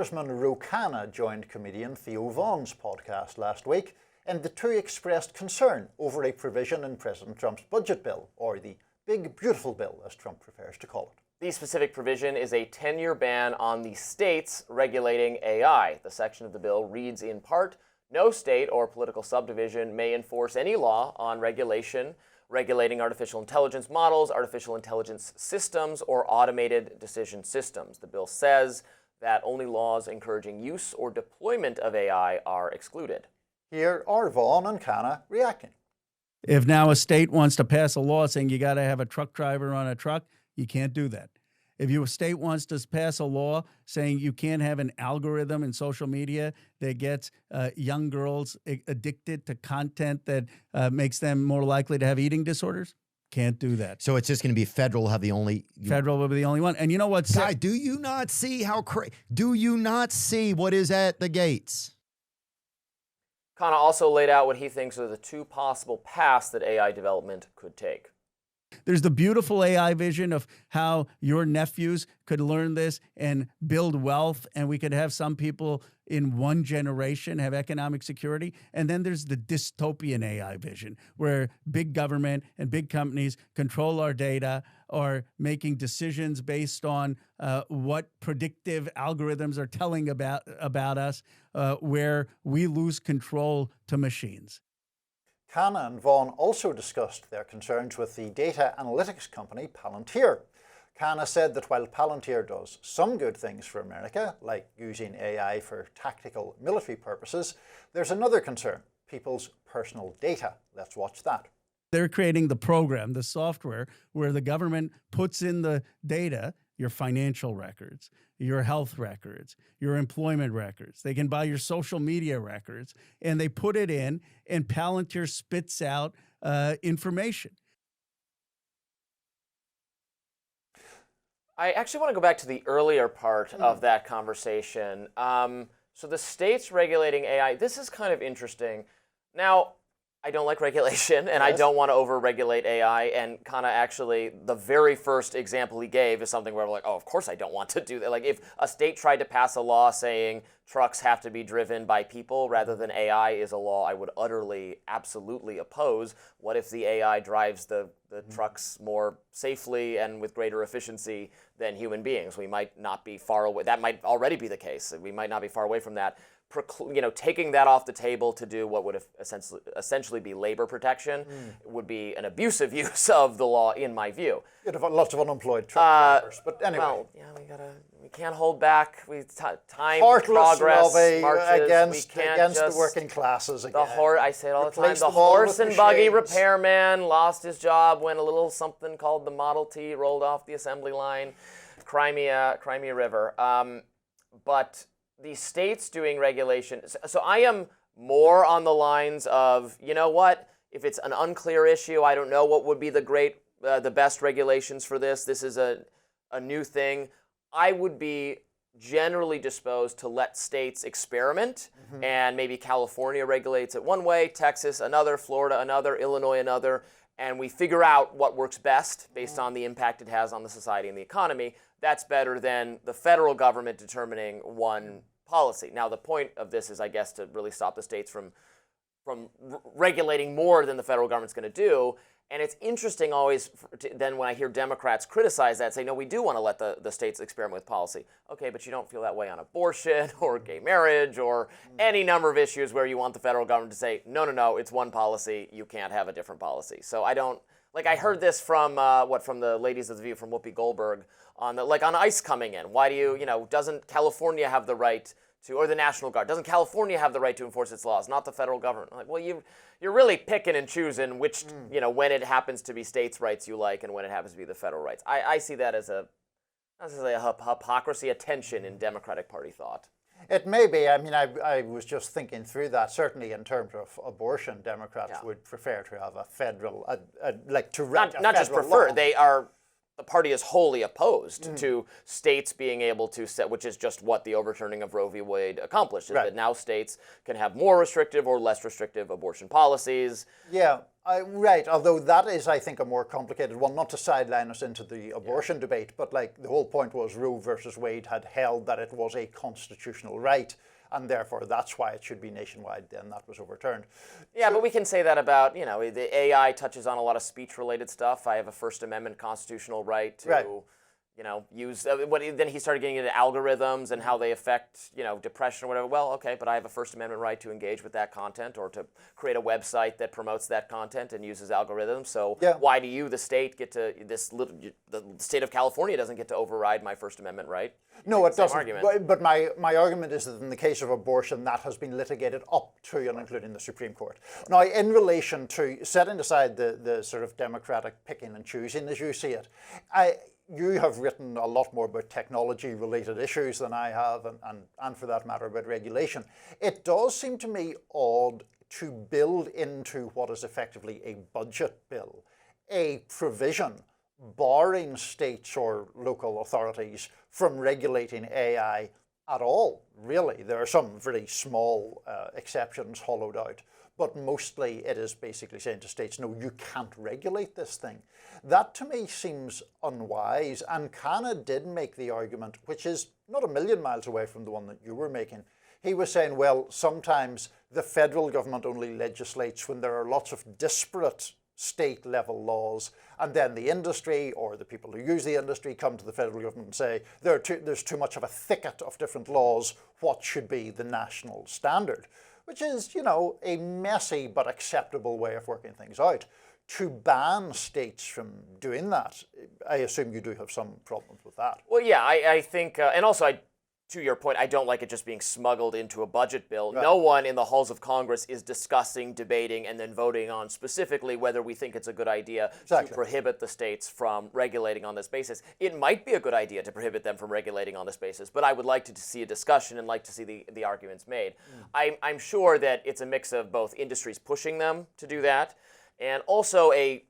Congressman Khanna joined comedian Theo podcast last week, and the two expressed concern over a provision in President Trump's budget bill, or the Big Beautiful Bill, as Trump prefers to call it. The specific provision is a 10-year ban on the states regulating AI. The section of the bill reads in part, no state or political subdivision may enforce any law on regulating artificial intelligence models, artificial intelligence systems, or automated decision systems. The bill says that only laws encouraging use or deployment of AI are excluded. Here are Vaughan and Khanna reacting. If now a state wants to pass a law saying you got to have a truck driver on a truck, you can't do that. If your state wants to pass a law saying you can't have an algorithm in social media that gets young girls addicted to content that makes them more likely to have eating disorders, can't do that. So it's just going to be federal will be the only one. And you know what? Guy, do you not see do you not see what is at the gates? Khanna also laid out what he thinks are the two possible paths that AI development could take. There's the beautiful AI vision of how your nephews could learn this and build wealth, and we could have some people in one generation have economic security. And then there's the dystopian AI vision, where big government and big companies control our data, are making decisions based on what predictive algorithms are telling about us, where we lose control to machines. Khanna and Vaughan also discussed their concerns with the data analytics company Palantir. Khanna said that while Palantir does some good things for America, like using AI for tactical military purposes, there's another concern: people's personal data. Let's watch that. They're creating the program, the software, where the government puts in the data, your financial records, your health records, your employment records. They can buy your social media records, and they put it in, and Palantir spits out information. I actually want to go back to the earlier part of that conversation. So the states regulating AI, this is kind of interesting. Now, I don't like regulation, and I don't want to over-regulate AI. And Khanna actually, the very first example he gave is something where we're like, oh, of course I don't want to do that. Like if a state tried to pass a law saying trucks have to be driven by people rather than AI is a law I would utterly, absolutely oppose. What if the AI drives the trucks more safely and with greater efficiency than human beings? We might not be far away. That might already be the case. We might not be far away from that. Taking that off the table to do what would essentially be labor protection would be an abusive use of the law, in my view. You'd have lots of unemployed truck drivers, but anyway. Well, yeah, we can't hold back. Time, Heartless progress, Robby marches. against the working classes again. I say it all the time. The horse and buggy repairman lost his job when a little something called the Model T rolled off the assembly line, Crimea River. But the states doing regulation. So I am more on the lines of, you know what? If it's an unclear issue, I don't know what would be the best regulations for this. This is a new thing. I would be generally disposed to let states experiment, and maybe California regulates it one way, Texas another, Florida another, Illinois another, and we figure out what works best based on the impact it has on the society and the economy. That's better than the federal government determining one policy. Now, the point of this is, I guess, to really stop the states from regulating more than the federal government's going to do. And it's interesting always then when I hear Democrats criticize that, say, no, we do want to let the states experiment with policy. Okay, but you don't feel that way on abortion or gay marriage or any number of issues where you want the federal government to say, no, it's one policy, you can't have a different policy. So I don't, like I heard this from, from the ladies of The View, from Whoopi Goldberg, on ICE coming in. Why do doesn't California have the right to, or the National Guard, doesn't California have the right to enforce its laws, not the federal government? I'm like, well, you're really picking and choosing which, when it happens to be states' rights you like and when it happens to be the federal rights. I see that as a hypocrisy, a tension in Democratic Party thought. It may be. I mean, I was just thinking through that. Certainly in terms of abortion, Democrats would prefer to have a federal, not just prefer, law. They are. The party is wholly opposed to states being able to set, which is just what the overturning of Roe v. Wade accomplished, is that now states can have more restrictive or less restrictive abortion policies. Yeah, Right, although that is, I think, a more complicated one, not to sideline us into the abortion debate, but like the whole point was Roe versus Wade had held that it was a constitutional right, and therefore that's why it should be nationwide. Then that was overturned. Yeah, but we can say that about, the AI touches on a lot of speech-related stuff. I have a First Amendment constitutional right to, use, then he started getting into algorithms and how they affect, depression or whatever. Well, okay, but I have a First Amendment right to engage with that content or to create a website that promotes that content and uses algorithms. So why do you, the state, get to, the state of California doesn't get to override my First Amendment right? No, it doesn't. But my argument is that in the case of abortion, that has been litigated up to and including the Supreme Court. Now, in relation to setting aside the sort of democratic picking and choosing as you see it, you have written a lot more about technology-related issues than I have, and for that matter, about regulation. It does seem to me odd to build into what is effectively a budget bill a provision barring states or local authorities from regulating AI at all, really. There are some very small exceptions hollowed out, but mostly it is basically saying to states, no, you can't regulate this thing. That to me seems unwise, and Khanna did make the argument, which is not a million miles away from the one that you were making. He was saying, well, sometimes the federal government only legislates when there are lots of disparate state-level laws, and then the industry or the people who use the industry come to the federal government and say, there's too much of a thicket of different laws, what should be the national standard? Which is, a messy but acceptable way of working things out. To ban states from doing that, I assume you do have some problems with that. Well, yeah, I think, and also to your point, I don't like it just being smuggled into a budget bill. Right. No one in the halls of Congress is discussing, debating, and then voting on specifically whether we think it's a good idea to prohibit the states from regulating on this basis. It might be a good idea to prohibit them from regulating on this basis, but I would like to see a discussion and like to see the arguments made. I'm sure that it's a mix of both industries pushing them to do that and also a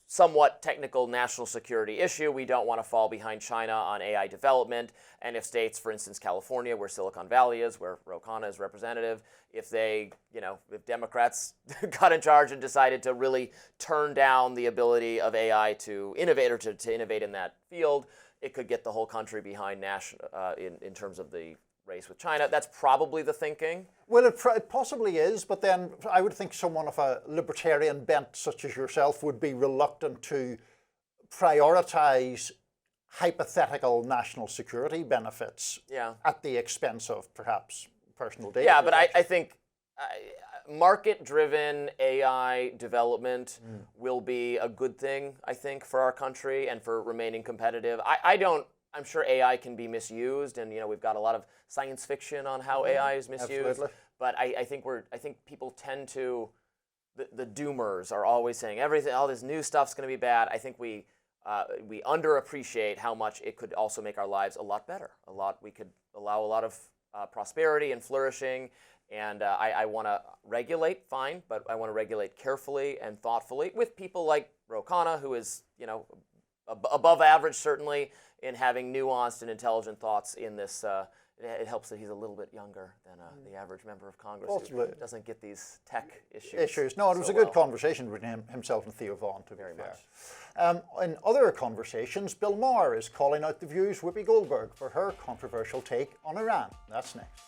somewhat technical national security issue. We don't want to fall behind China on AI development. And if states, for instance, California, where Silicon Valley is, where Khanna is representative, if they, if Democrats got in charge and decided to really turn down the ability of AI to innovate or to innovate in that field, it could get the whole country behind in terms of the race with China. That's probably the thinking. Well, it possibly is, but then I would think someone of a libertarian bent such as yourself would be reluctant to prioritize hypothetical national security benefits at the expense of perhaps personal data. Yeah, but I think market-driven AI development will be a good thing, I think, for our country and for remaining competitive. I'm sure AI can be misused, and we've got a lot of science fiction on how AI is misused. Absolutely. But I think people tend to, the doomers are always saying all this new stuff's going to be bad. I think we underappreciate how much it could also make our lives a lot better. We could allow a lot of prosperity and flourishing. And I want to regulate, fine, but I want to regulate carefully and thoughtfully with people like Khanna, who is above average certainly in having nuanced and intelligent thoughts in this. It helps that he's a little bit younger than the average member of Congress who doesn't get these tech issues. No, it was a good conversation between himself and Theo Vaughan, to be fair. In other conversations, Bill Maher is calling out the views of Whoopi Goldberg for her controversial take on Iran. That's next.